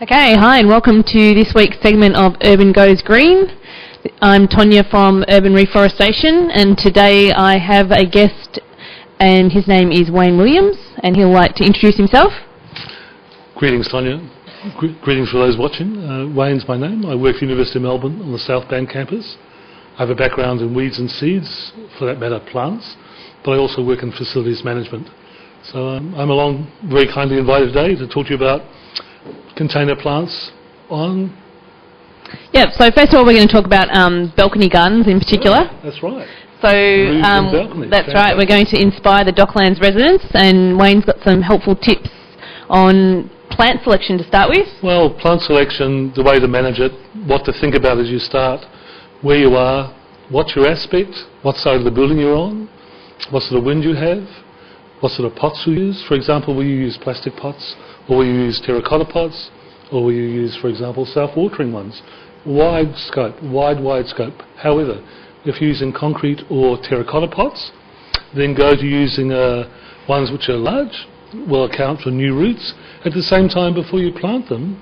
Okay, hi and welcome to this week's segment of Urban Goes Green. I'm Tonya from Urban Reforestation, and today I have a guest and his name is Wayne Williams, and he'll like to introduce himself. Greetings, Tonya. Greetings for those watching. Wayne's my name. I work for the University of Melbourne on the South Bank campus. I have a background in weeds and seeds, for that matter plants, but I also work in facilities management. So I'm along, very kindly invited today to talk to you about container plants on... Yep, so first of all we're going to talk about balcony gardens in particular. Yeah, that's right. So that's right, we're going to inspire the Docklands residents, and Wayne's got some helpful tips on plant selection to start with. Well, plant selection, the way to manage it, what to think about as you start, where you are, what's your aspect, what side of the building you're on, what sort of wind you have, what sort of pots you use. For example, will you use plastic pots, or will you use terracotta pots, or will you use, for example, self-watering ones? Wide scope, wide scope. However, if you're using concrete or terracotta pots, then go to using ones which are large, will account for new roots. At the same time, before you plant them,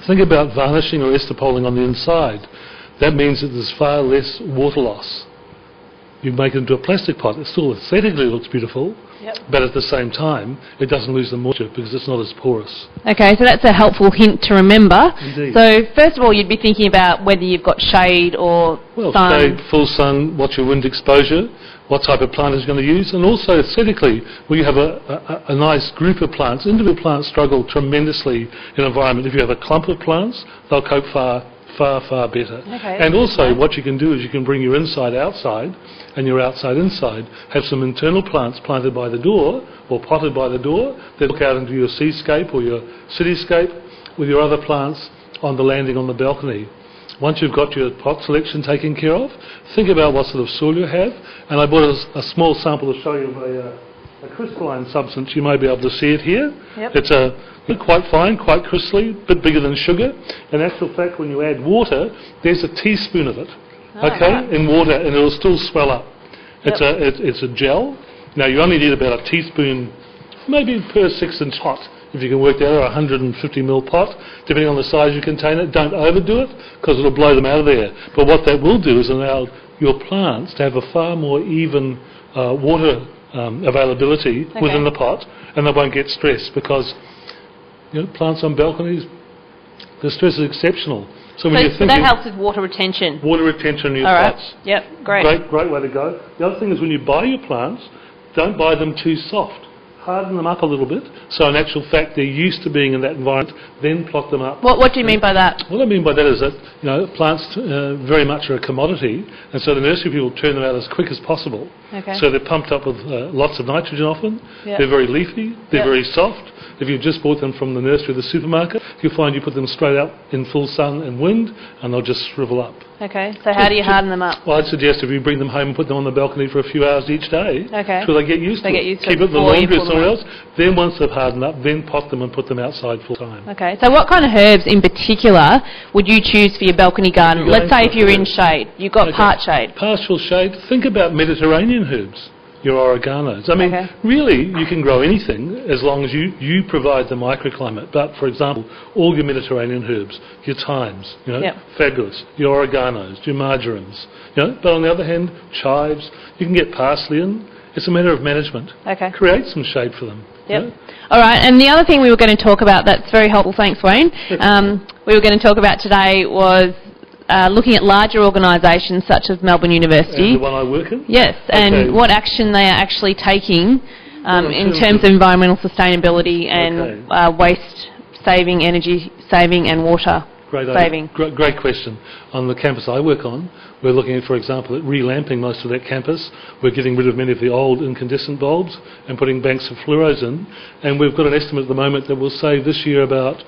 think about varnishing or estapoling on the inside. That means that there's far less water loss. You make it into a plastic pot, it still aesthetically looks beautiful, but at the same time, it doesn't lose the moisture because it's not as porous. Okay, so that's a helpful hint to remember. Indeed. So first of all, you'd be thinking about whether you've got shade or sun. Shade, full sun, what's your wind exposure, what type of plant is going to use, and also aesthetically, will you have a nice group of plants. Individual plants struggle tremendously in an environment. If you have a clump of plants, they'll cope far better. Okay, and also what you can do is you can bring your inside outside and your outside inside. Have some internal plants planted by the door or potted by the door that look out into your seascape or your cityscape with your other plants on the landing on the balcony. Once you've got your pot selection taken care of, think about what sort of soil you have. And I brought a small sample to show you of a crystalline substance. You may be able to see it here. Yep. It's quite fine, quite crystally, a bit bigger than sugar. In actual fact, when you add water, there's a teaspoon of it, in water, and it'll still swell up. It's a gel. Now, you only need about a teaspoon, maybe per 6-inch pot, if you can work that, or a 150 ml pot, depending on the size of your container. Don't overdo it, because it'll blow them out of there. But what that will do is allow your plants to have a far more even water availability within the pot, and they won't get stressed because plants on balconies, the stress is exceptional. So that helps with water retention. Water retention in your pots. Right. Yep, great. Great way to go. The other thing is when you buy your plants, don't buy them too soft. Harden them up a little bit, so in actual fact they're used to being in that environment, then plot them up. What do you mean by that? What I mean by that is that plants very much are a commodity, and so the nursery people turn them out as quick as possible. Okay. So they're pumped up with lots of nitrogen often, they're very leafy, they're very soft. If you've just bought them from the nursery or the supermarket, you'll find you put them straight out in full sun and wind, and they'll just shrivel up. Okay, so how do you harden them up? Well, I'd suggest if you bring them home and put them on the balcony for a few hours each day, so they get used to it. Keep it in the laundry or somewhere else. Then once they've hardened up, then pot them and put them outside full time. Okay, so what kind of herbs in particular would you choose for your balcony garden? Let's say if you're in shade, you've got part shade. Partial shade, think about Mediterranean herbs. Your oreganos. I mean, really, you can grow anything as long as you provide the microclimate. But, for example, all your Mediterranean herbs, your thymes, fabulous, your oreganos, your marjorames, But on the other hand, chives, you can get parsley in. It's a matter of management. Okay. Create some shade for them. Yep. All right, and the other thing we were going to talk about that's very helpful, thanks Wayne, we were going to talk about today was looking at larger organisations such as Melbourne University. The one I work in? Yes, and what action they are actually taking in terms of environmental sustainability and waste saving, energy saving and water saving. Great question. On the campus I work on, we're looking at, for example, at relamping most of that campus. We're getting rid of many of the old incandescent bulbs and putting banks of fluoros in. And we've got an estimate at the moment that will save this year about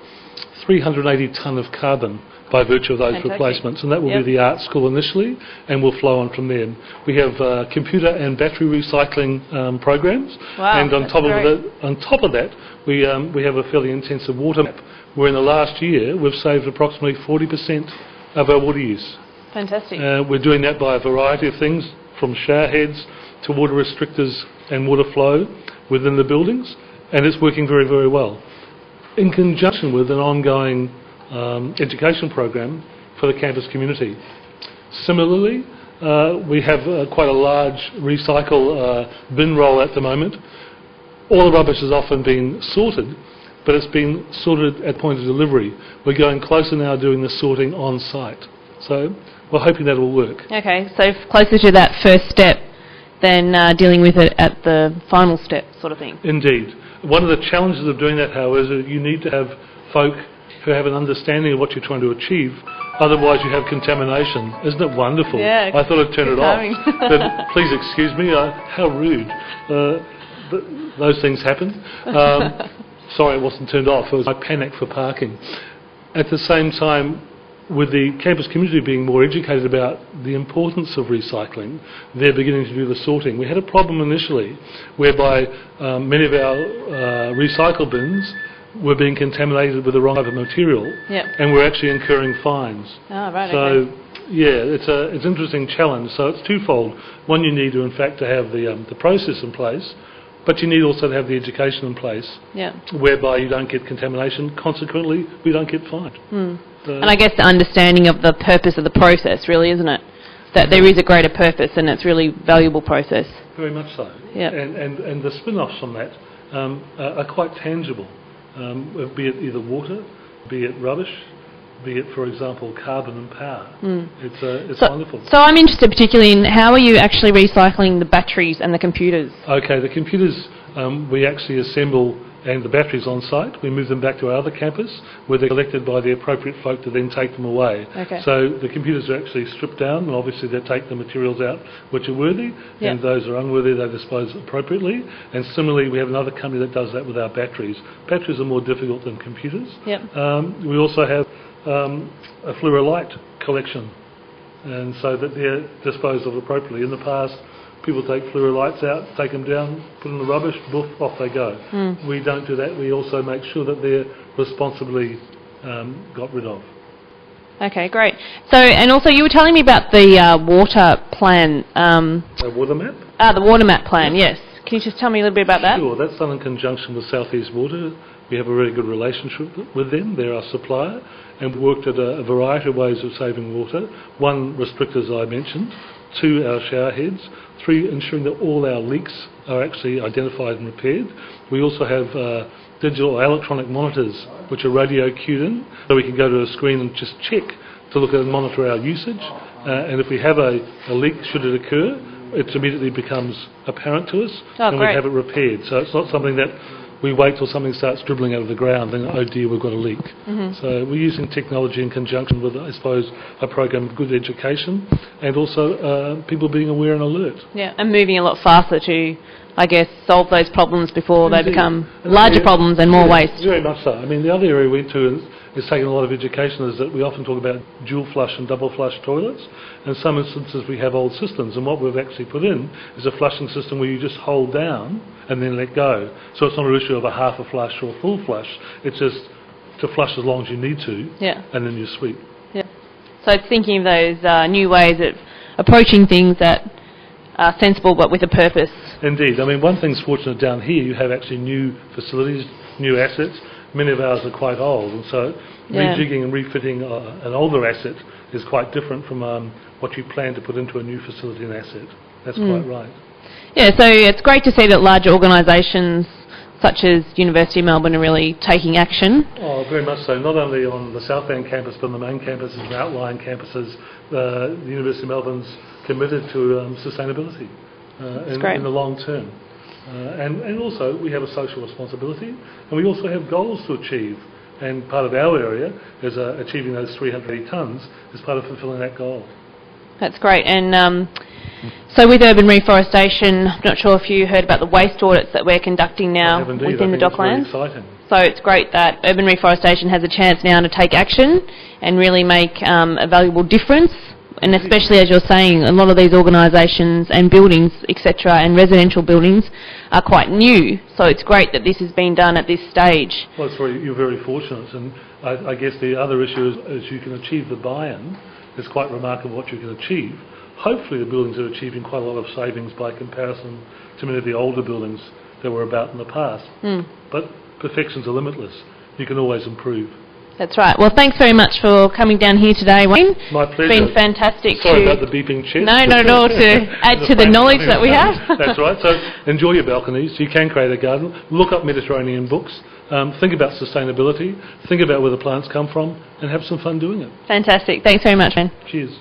380 tonne of carbon by virtue of those replacements, and that will be the art school initially, and we'll flow on from there. We have computer and battery recycling programs, and on top of that, we have a fairly intensive water map, where in the last year we've saved approximately 40% of our water use. Fantastic. We're doing that by a variety of things, from shower heads to water restrictors and water flow within the buildings, and it's working very, very well. in conjunction with an ongoing education program for the campus community. Similarly, we have quite a large recycle bin roll at the moment. All the rubbish has often been sorted, but it's been sorted at point of delivery. We're going closer now doing the sorting on site. So we're hoping that will work. Okay, so closer to that first step than dealing with it at the final step sort of thing. Indeed. One of the challenges of doing that, however, is that you need to have folk who have an understanding of what you're trying to achieve. Otherwise you have contamination. Isn't it wonderful? Yeah, I thought I'd turn it off. But please excuse me, how rude. Those things happen. Sorry it wasn't turned off. It was my panic for parking. At the same time, with the campus community being more educated about the importance of recycling, they're beginning to do the sorting. We had a problem initially whereby many of our recycle bins were being contaminated with the wrong type of material, and we're actually incurring fines. Oh, right, so, okay. yeah, it's an interesting challenge. So it's twofold. One, you need to, in fact, to have the process in place, but you need also to have the education in place, whereby you don't get contamination. Consequently, we don't get fined. And I guess the understanding of the purpose of the process, really, isn't it? That there is a greater purpose and it's really valuable process. Very much so. Yeah. And the spin-offs from that are quite tangible, be it either water, be it rubbish, be it, for example, carbon and power. It's wonderful. So I'm interested particularly in how are you actually recycling the batteries and the computers? Okay, the computers we actually assemble, and the batteries on site, we move them back to our other campus where they're collected by the appropriate folk to then take them away. Okay. So the computers are actually stripped down, and obviously they take the materials out which are worthy, and those are unworthy they dispose appropriately. And similarly, we have another company that does that with our batteries. Batteries are more difficult than computers. We also have a fluorolight collection, and so that they're disposed of appropriately. In the past, people take fluorolights out, take them down, put them in the rubbish, boof, off they go. We don't do that. We also make sure that they're responsibly got rid of. Okay, great. So, and also you were telling me about the water plan. The water map? The water map plan, yes. Can you just tell me a little bit about that? Sure, that's done in conjunction with South East Water. We have a really good relationship with them. They're our supplier, and we worked at a variety of ways of saving water. One, restrictors I mentioned. 2, our shower heads. 3, ensuring that all our leaks are actually identified and repaired. We also have digital or electronic monitors which are radio cued in, so we can go to a screen and just check to look at and monitor our usage. And if we have a leak, should it occur, it immediately becomes apparent to us, and we have it repaired. So it's not something that we wait till something starts dribbling out of the ground, then, oh dear, we've got a leak. So we're using technology in conjunction with, I suppose, a program of good education, and also people being aware and alert. Yeah, and moving a lot faster to, I guess, solve those problems before they become larger problems and more waste. Very much so. I mean, the other area we went to is taking a lot of education is that we often talk about dual flush and double flush toilets. In some instances we have old systems, and what we've actually put in is a flushing system where you just hold down and then let go. So it's not an issue of a half a flush or a full flush, it's just to flush as long as you need to, and then you sweep. So it's thinking of those new ways of approaching things that are sensible but with a purpose. Indeed. I mean, one thing's fortunate down here, you have actually new facilities, new assets. Many of ours are quite old, and so rejigging and refitting an older asset is quite different from what you plan to put into a new facility and asset. That's quite right. Yeah, so it's great to see that larger organisations such as University of Melbourne are really taking action. Oh, very much so. Not only on the Southland campus, but on the main campuses and outlying campuses. The University of Melbourne's committed to sustainability in the long term. And also we have a social responsibility, and we also have goals to achieve, and part of our area is achieving those 380 tonnes is part of fulfilling that goal. That's great. And so with urban reforestation, I'm not sure if you heard about the waste audits that we're conducting now within the Docklands. It's very exciting. So it's great that urban reforestation has a chance now to take action and really make a valuable difference. And especially, as you're saying, a lot of these organisations and buildings, etc., and residential buildings are quite new. So it's great that this has been done at this stage. Well, you're very fortunate. And I guess the other issue is you can achieve the buy-in. It's quite remarkable what you can achieve. Hopefully the buildings are achieving quite a lot of savings by comparison to many of the older buildings that were about in the past. But perfections are limitless. you can always improve. That's right. Well, thanks very much for coming down here today, Wayne. My pleasure. It's been fantastic. Sorry about the beeping chest. No, not at all, to add to the knowledge that we have. That's right. So enjoy your balconies. You can create a garden. Look up Mediterranean books. Think about sustainability. Think about where the plants come from and have some fun doing it. Fantastic. Thanks very much, Wayne. Cheers.